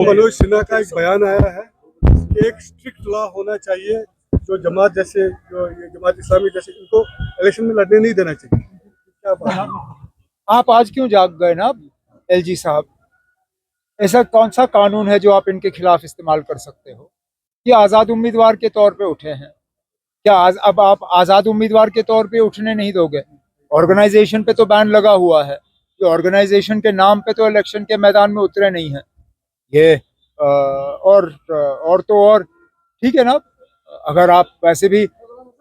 मनोज सिन्हा का एक बयान आया है कि एक स्ट्रिक्ट लॉ होना चाहिए जो जमात जैसे जो ये जमात इस्लामी जैसे इनको इलेक्शन में लड़ने नहीं देना चाहिए। क्या बात है? आप आज क्यों जाग गए ना एलजी साहब? ऐसा कौन सा कानून है जो आप इनके खिलाफ इस्तेमाल कर सकते हो? ये आज़ाद उम्मीदवार के तौर पे उठे हैं। क्या अब आप आज़ाद उम्मीदवार के तौर पे उठने नहीं दोगे? ऑर्गेनाइजेशन पे तो बैन लगा हुआ है। ये ऑर्गेनाइजेशन के नाम पे तो इलेक्शन के मैदान में उतरे नहीं हैं ये। और तो और ठीक है ना, अगर आप वैसे भी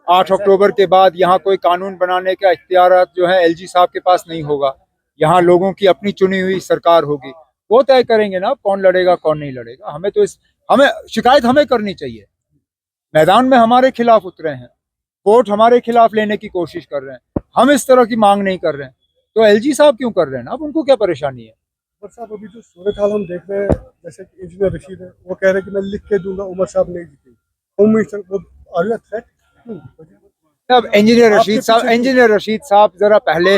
8 अक्टूबर के बाद यहाँ कोई कानून बनाने का इख्तियार जो है एलजी साहब के पास नहीं होगा। यहाँ लोगों की अपनी चुनी हुई सरकार होगी, वो तय करेंगे ना कौन लड़ेगा कौन नहीं लड़ेगा। हमें शिकायत हमें करनी चाहिए। मैदान में हमारे खिलाफ उतरे हैं, वोट हमारे खिलाफ लेने की कोशिश कर रहे हैं, हम इस तरह की मांग नहीं कर रहे हैं, तो एलजी साहब क्यों कर रहे हैं? अब उनको क्या परेशानी है? उमर साहब अभी जो सूरत हाल हम देख रहे हैं, जैसे कि इंजीनियर रशीद है, वो कह रहे हैं कि मैं लिख के दूंगा उमर साहब नहीं जीतेंगे। होम मिनिस्टर वो आर यू थ्रेट? अब इंजीनियर रशीद साहब जरा पहले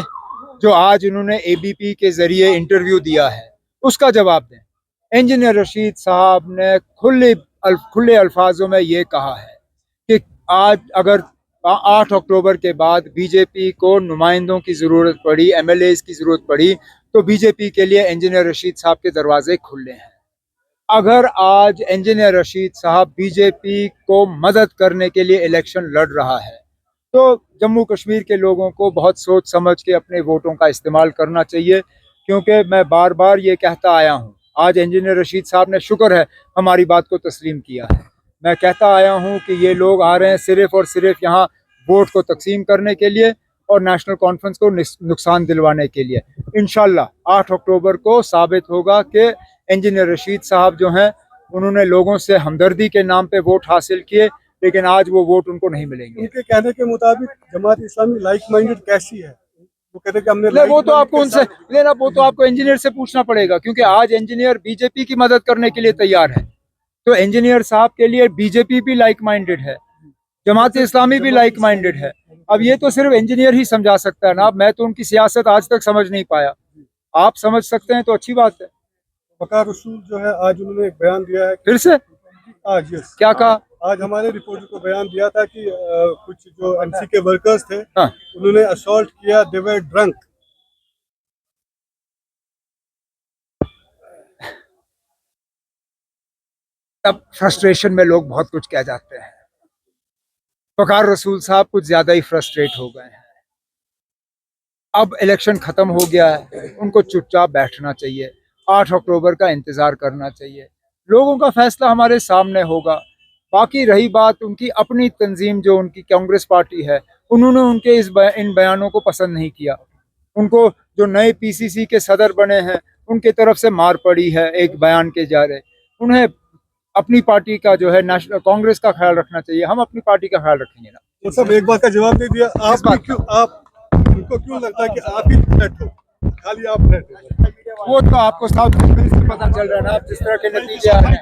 जो आज उन्होंने एबीपी के जरिए इंटरव्यू दिया है उसका जवाब दें। इंजीनियर रशीद साहब ने खुले अल्फाजों में ये कहा है कि आज अगर 8 अक्टूबर के बाद बीजेपी को नुमाइंदों की ज़रूरत पड़ी, एमएलएज की ज़रूरत पड़ी, तो बीजेपी के लिए इंजीनियर रशीद साहब के दरवाजे खुले हैं। अगर आज इंजीनियर रशीद साहब बीजेपी को मदद करने के लिए इलेक्शन लड़ रहा है तो जम्मू कश्मीर के लोगों को बहुत सोच समझ के अपने वोटों का इस्तेमाल करना चाहिए, क्योंकि मैं बार बार ये कहता आया हूँ। आज इंजीनियर रशीद साहब ने शुक्र है हमारी बात को तस्लीम किया है। मैं कहता आया हूँ कि ये लोग आ रहे हैं सिर्फ और सिर्फ यहाँ वोट को तकसीम करने के लिए और नेशनल कॉन्फ्रेंस को नुकसान दिलवाने के लिए। इंशाल्लाह 8 अक्टूबर को साबित होगा कि इंजीनियर रशीद साहब जो हैं उन्होंने लोगों से हमदर्दी के नाम पे वोट हासिल किए, लेकिन आज वो वोट उनको नहीं मिलेंगे। उनके कहने के मुताबिक जमात इस्लामी लाइक माइंडेड कैसी है? वो कहते हैं कि हमने वो तो आपको इंजीनियर से पूछना पड़ेगा, क्योंकि आज इंजीनियर बीजेपी की मदद करने के लिए तैयार है। तो इंजीनियर साहब के लिए बीजेपी भी लाइक माइंडेड है, जमात इस्लामी भी लाइक माइंडेड है। अब ये तो सिर्फ इंजीनियर ही समझा सकता है ना। अब मैं तो उनकी सियासत आज तक समझ नहीं पाया, आप समझ सकते हैं तो अच्छी बात है। वकार रसूल जो है आज उन्होंने एक बयान दिया है। फिर से आज यस क्या कहा? आज हमारे रिपोर्टर को बयान दिया था कि कुछ जो एमसी के वर्कर्स थे, हाँ। उन्होंने असॉल्ट किया, दे वर ड्रंक। अब फ्रस्ट्रेशन में लोग बहुत कुछ कह जाते हैं। वकार रसूल साहब कुछ ज्यादा ही फ्रस्ट्रेट हो गए हैं। अब इलेक्शन खत्म हो गया है, उनको चुपचाप बैठना चाहिए, 8 अक्टूबर का इंतजार करना चाहिए। लोगों का फैसला हमारे सामने होगा। बाकी रही बात उनकी अपनी तंजीम, जो उनकी कांग्रेस पार्टी है, उन्होंने उनके इन बयानों को पसंद नहीं किया। उनको जो नए पीसीसी के सदर बने हैं उनके तरफ से मार पड़ी है एक बयान के जारे। उन्हें अपनी पार्टी का जो है नेशनल कांग्रेस का ख्याल रखना चाहिए। हम अपनी पार्टी का ख्याल रखेंगे ना। वो सब एक बात का जवाब नहीं दिया। उनको क्यों लगता है कि आप ही थ्रेट हो? खाली आप थ्रेट हो? वो तो आपको साउथ से पता चल रहा है ना, जिस तरह के नतीजे आ रहे हैं।